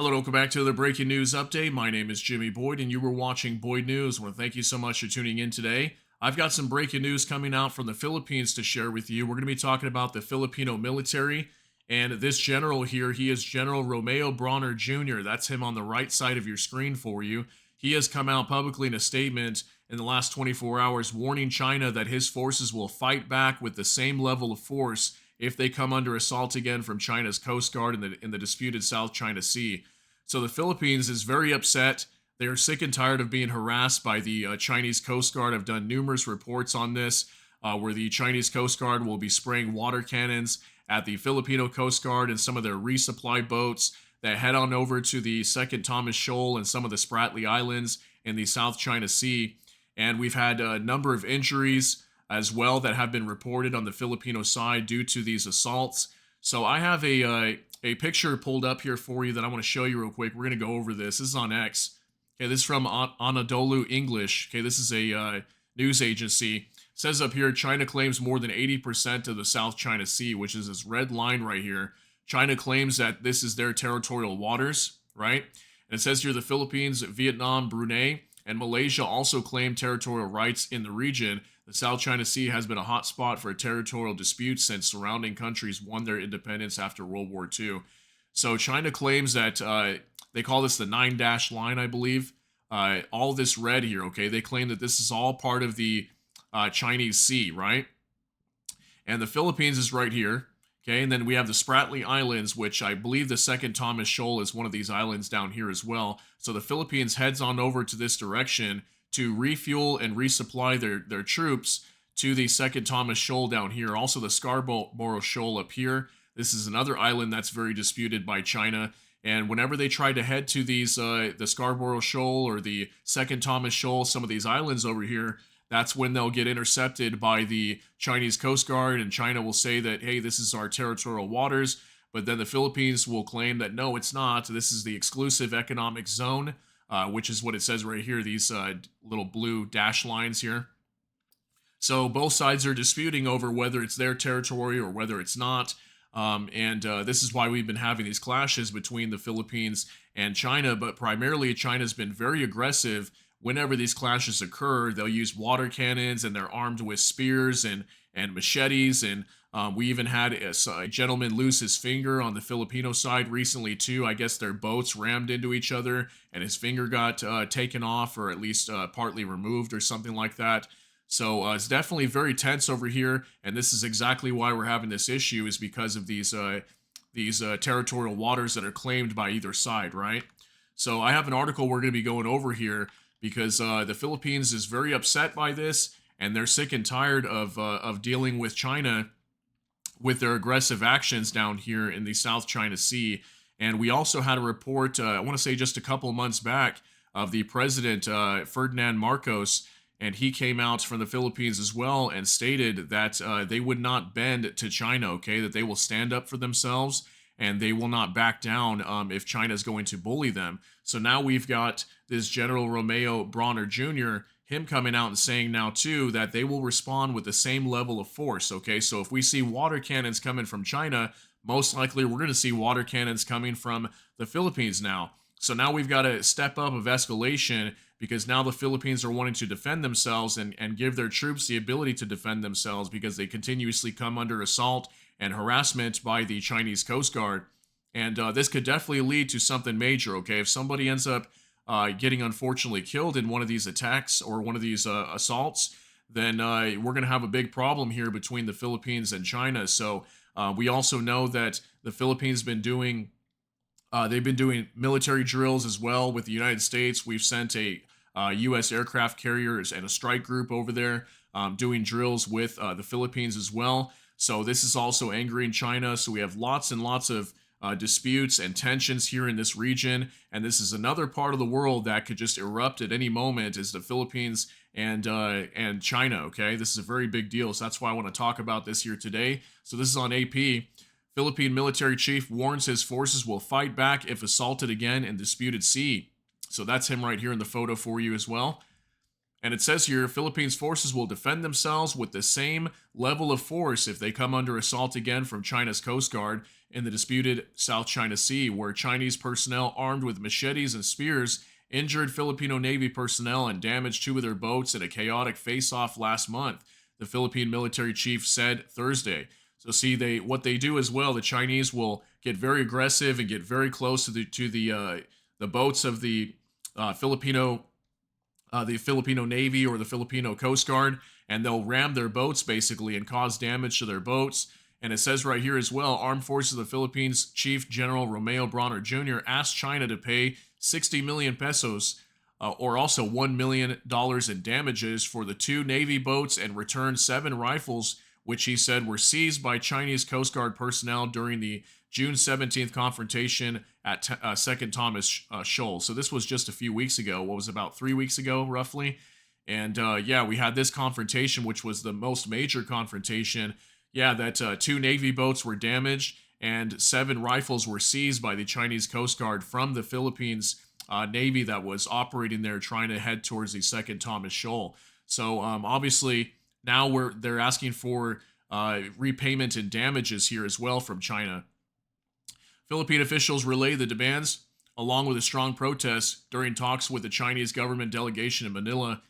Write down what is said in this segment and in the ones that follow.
Hello, welcome back to the breaking news update. My name is Jimmy Boyd, and you were watching Boyd News. I want to thank you so much for tuning in today. I've got some breaking news coming out from the Philippines to share with you. We're going to be talking about the Filipino military, and this general here, he is General Romeo Bronner Jr. That's him on the right side of your screen for you. He has come out publicly in a statement in the last 24 hours warning China that his forces will fight back with the same level of force if they come under assault again from China's Coast Guard in the disputed South China Sea. So the Philippines is very upset. They are sick and tired of being harassed by the Chinese Coast Guard. I've done numerous reports on this, where the Chinese Coast Guard will be spraying water cannons at the Filipino Coast Guard and some of their resupply boats that head on over to the Second Thomas Shoal and some of the Spratly Islands in the South China Sea. And we've had a number of injuries as well that have been reported on the Filipino side due to these assaults. So I have a picture pulled up here for you that I want to show you real quick. We're going to go over this. This is on X. Okay, this is from Anadolu English. Okay, this is a news agency. It says up here, China claims more than 80% of the South China Sea, which is this red line right here. China claims that this is their territorial waters, right? And it says here the Philippines, Vietnam, Brunei, and Malaysia also claim territorial rights in the region. The South China Sea has been a hot spot for a territorial dispute since surrounding countries won their independence after World War II. So China claims that they call this the nine dash line, I believe. All this red here, okay? They claim that this is all part of the Chinese Sea, right? And the Philippines is right here. Okay, and then we have the Spratly Islands, which I believe the Second Thomas Shoal is one of these islands down here as well. So the Philippines heads on over to this direction to refuel and resupply their troops to the Second Thomas Shoal down here. Also the Scarborough Shoal up here. This is another island that's very disputed by China. And whenever they try to head to these the Scarborough Shoal or the Second Thomas Shoal, some of these islands over here, that's when they'll get intercepted by the Chinese Coast Guard, and China will say that, hey, this is our territorial waters, but then the Philippines will claim that, no, it's not. This is the exclusive economic zone, which is what it says right here, these little blue dash lines here. So both sides are disputing over whether it's their territory or whether it's not. And this is why we've been having these clashes between the Philippines and China, but primarily China's been very aggressive. Whenever these clashes occur, they'll use water cannons and they're armed with spears and machetes. And we even had a gentleman lose his finger on the Filipino side recently, too. I guess their boats rammed into each other and his finger got taken off or at least partly removed or something like that. So it's definitely very tense over here. And this is exactly why we're having this issue, is because of these territorial waters that are claimed by either side, right? So I have an article we're going to be going over here, because the Philippines is very upset by this, and they're sick and tired of dealing with China with their aggressive actions down here in the South China Sea. And we also had a report, I want to say just a couple months back, of the president, Ferdinand Marcos, and he came out from the Philippines as well and stated that they would not bend to China, okay, that they will stand up for themselves and they will not back down if China is going to bully them. So now we've got this General Romeo Bronner Jr., him coming out and saying now too that they will respond with the same level of force, okay? So if we see water cannons coming from China, most likely we're going to see water cannons coming from the Philippines now. So now we've got a step up of escalation, because now the Philippines are wanting to defend themselves and give their troops the ability to defend themselves, because they continuously come under assault and harassment by the Chinese Coast Guard. And this could definitely lead to something major, okay? If somebody ends up getting unfortunately killed in one of these attacks or one of these assaults, then we're going to have a big problem here between the Philippines and China. So we also know that the Philippines they've been doing military drills as well with the United States. We've sent a U.S. aircraft carriers and a strike group over there doing drills with the Philippines as well. So this is also angering China. So we have lots and lots of disputes and tensions here in this region. And this is another part of the world that could just erupt at any moment, is the Philippines and China, okay? This is a very big deal. So that's why I want to talk about this here today. So this is on AP. Philippine military chief warns his forces will fight back if assaulted again in disputed sea. So that's him right here in the photo for you as well. And it says here, Philippines forces will defend themselves with the same level of force if they come under assault again from China's Coast Guard. in the disputed South China Sea, where Chinese personnel armed with machetes and spears injured Filipino Navy personnel and damaged two of their boats in a chaotic face-off last month, the Philippine military chief said Thursday. So see, what they do as well. The Chinese will get very aggressive and get very close to the boats of the Filipino Navy or the Filipino Coast Guard, and they'll ram their boats basically and cause damage to their boats. And it says right here as well, Armed Forces of the Philippines Chief General Romeo Brawner Jr. asked China to pay 60 million pesos, or also $1 million in damages for the two Navy boats and return 7 rifles, which he said were seized by Chinese Coast Guard personnel during the June 17th confrontation at Second Thomas Shoal. So this was just a few weeks ago. What was about 3 weeks ago, roughly? And yeah, we had this confrontation, which was the most major confrontation. Yeah, that 2 Navy boats were damaged and 7 rifles were seized by the Chinese Coast Guard from the Philippines Navy that was operating there, trying to head towards the Second Thomas Shoal. So obviously now they're asking for repayment and damages here as well from China. Philippine officials relayed the demands along with a strong protest during talks with the Chinese government delegation in Manila.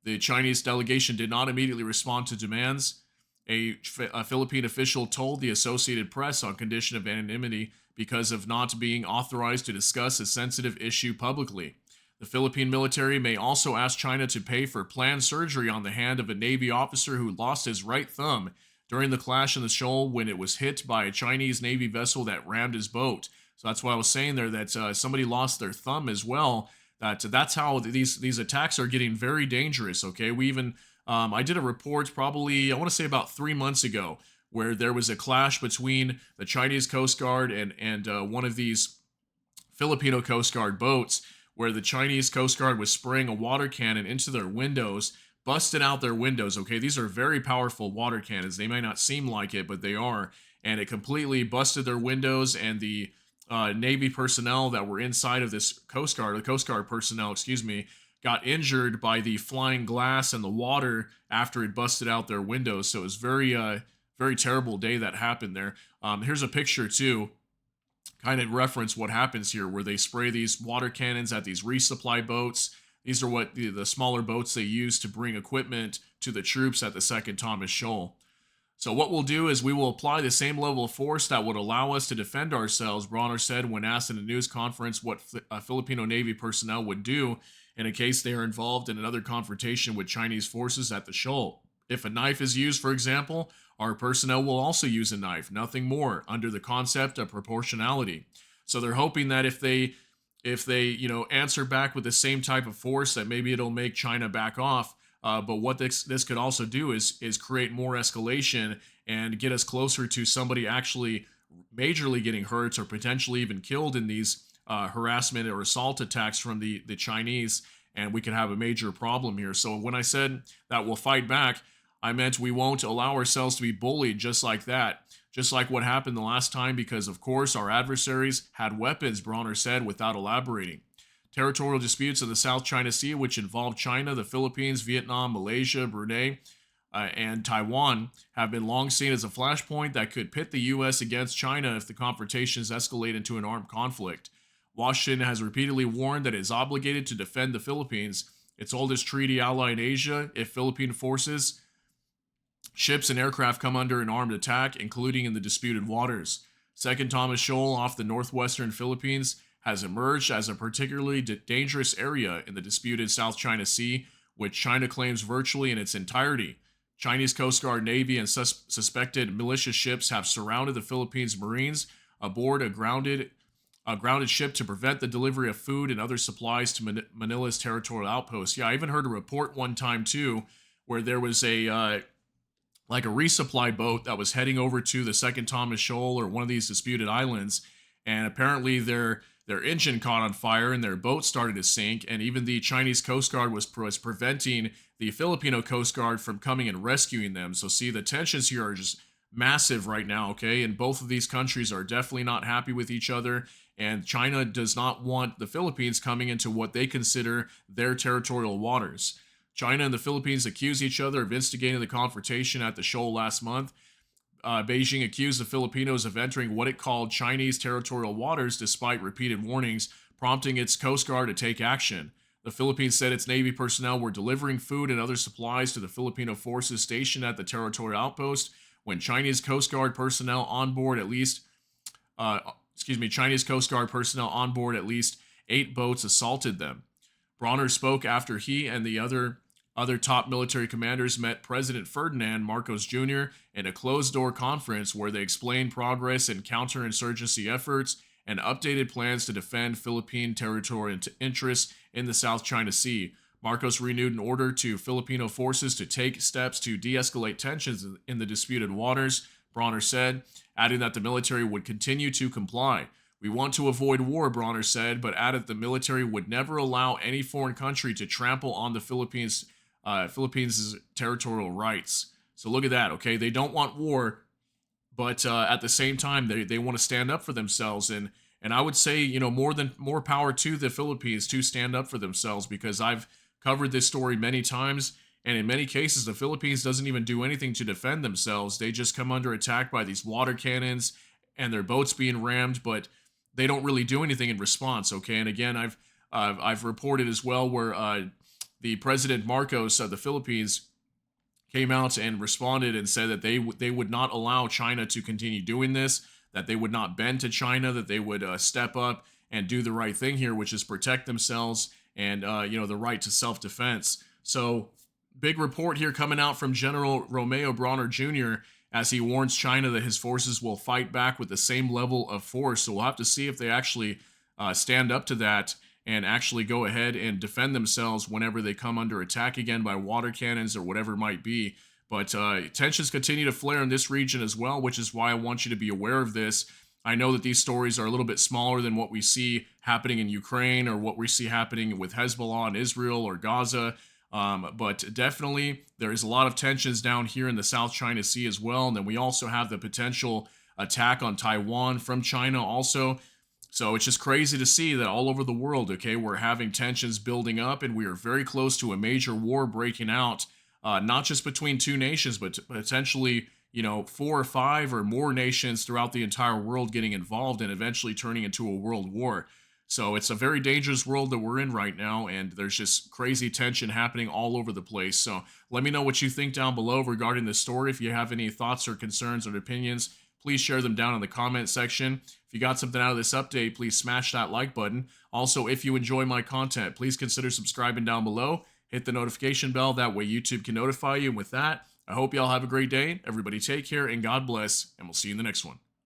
The Chinese delegation did not immediately respond to demands. A Philippine official told the Associated Press on condition of anonymity because of not being authorized to discuss a sensitive issue publicly. The Philippine military may also ask China to pay for planned surgery on the hand of a Navy officer who lost his right thumb during the clash in the shoal when it was hit by a Chinese Navy vessel that rammed his boat. So that's why I was saying there that somebody lost their thumb as well. That's how these attacks are getting very dangerous. Okay, we even I did a report probably I want to say about 3 months ago where there was a clash between the Chinese Coast Guard and one of these Filipino Coast Guard boats, where the Chinese Coast Guard was spraying a water cannon into their windows, busted out their windows. Okay, these are very powerful water cannons. They may not seem like it, but they are. And it completely busted their windows, and the Navy personnel that were inside of this Coast Guard, the Coast Guard personnel, excuse me, got injured by the flying glass and the water after it busted out their windows. So it was very terrible day that happened there. Here's a picture too, kind of reference what happens here, where they spray these water cannons at these resupply boats. These are what the smaller boats they use to bring equipment to the troops at the Second Thomas Shoal. So what we'll do is we will apply the same level of force that would allow us to defend ourselves, Brawner said when asked in a news conference what Filipino Navy personnel would do in a case they are involved in another confrontation with Chinese forces at the shoal. If a knife is used, for example, our personnel will also use a knife, nothing more, under the concept of proportionality. So they're hoping that if they answer back with the same type of force, that maybe it'll make China back off. But what this could also do is create more escalation and get us closer to somebody actually majorly getting hurt or potentially even killed in these harassment or assault attacks from the Chinese, and we could have a major problem here. So when I said that we'll fight back, I meant we won't allow ourselves to be bullied just like that, just like what happened the last time, because of course our adversaries had weapons, Brawner said without elaborating. Territorial disputes in the South China Sea, which involve China, the Philippines, Vietnam, Malaysia, Brunei, and Taiwan, have been long seen as a flashpoint that could pit the U.S. against China if the confrontations escalate into an armed conflict. Washington has repeatedly warned that it is obligated to defend the Philippines, its oldest treaty ally in Asia, if Philippine forces, ships, and aircraft come under an armed attack, including in the disputed waters. Second Thomas Shoal off the northwestern Philippines has emerged as a particularly dangerous area in the disputed South China Sea, which China claims virtually in its entirety. Chinese Coast Guard, Navy, and suspected militia ships have surrounded the Philippines Marines aboard a grounded ship to prevent the delivery of food and other supplies to Manila's territorial outposts. Yeah, I even heard a report one time too, where there was a resupply boat that was heading over to the Second Thomas Shoal or one of these disputed islands, and apparently their engine caught on fire and their boat started to sink, and even the Chinese Coast Guard was preventing the Filipino Coast Guard from coming and rescuing them. So see, the tensions here are just massive right now, okay? And both of these countries are definitely not happy with each other, and China does not want the Philippines coming into what they consider their territorial waters. China and the Philippines accuse each other of instigating the confrontation at the shoal last month. Beijing accused the Filipinos of entering what it called Chinese territorial waters despite repeated warnings, prompting its Coast Guard to take action. The Philippines said its Navy personnel were delivering food and other supplies to the Filipino forces stationed at the territorial outpost when uh, Chinese Coast Guard personnel on board at least 8 boats assaulted them. Bronner spoke after he and the other top military commanders met President Ferdinand Marcos Jr. in a closed-door conference where they explained progress in counterinsurgency efforts and updated plans to defend Philippine territorial interests in the South China Sea. Marcos renewed an order to Filipino forces to take steps to de-escalate tensions in the disputed waters, Bronner said, adding that the military would continue to comply. We want to avoid war, Bronner said, but added the military would never allow any foreign country to trample on the Philippines' territorial rights. So look at that, okay? They don't want war, but at the same time, they want to stand up for themselves. And I would say, more power to the Philippines to stand up for themselves, because I've covered this story many times, and in many cases, the Philippines doesn't even do anything to defend themselves. They just come under attack by these water cannons and their boats being rammed, but they don't really do anything in response. Okay, and again, I've reported as well where the President Marcos of the Philippines came out and responded and said that they would not allow China to continue doing this, that they would not bend to China, that they would step up and do the right thing here, which is protect themselves and the right to self-defense. So big report here coming out from General Romeo Bronner Jr. as he warns China that his forces will fight back with the same level of force. So we'll have to see if they actually stand up to that and actually go ahead and defend themselves whenever they come under attack again by water cannons or whatever it might be. But tensions continue to flare in this region as well, which is why I want you to be aware of this. I know that these stories are a little bit smaller than what we see happening in Ukraine or what we see happening with Hezbollah in Israel or Gaza. But definitely there is a lot of tensions down here in the South China Sea as well. And then we also have the potential attack on Taiwan from China also. So it's just crazy to see that all over the world, okay, we're having tensions building up and we are very close to a major war breaking out, not just between two nations, but potentially, 4 or 5 or more nations throughout the entire world getting involved and eventually turning into a world war. So it's a very dangerous world that we're in right now, and there's just crazy tension happening all over the place. So let me know what you think down below regarding this story. If you have any thoughts or concerns or opinions, please share them down in the comment section. If you got something out of this update, please smash that like button. Also, if you enjoy my content, please consider subscribing down below. Hit the notification bell. That way YouTube can notify you. And with that, I hope y'all have a great day. Everybody take care and God bless, and we'll see you in the next one.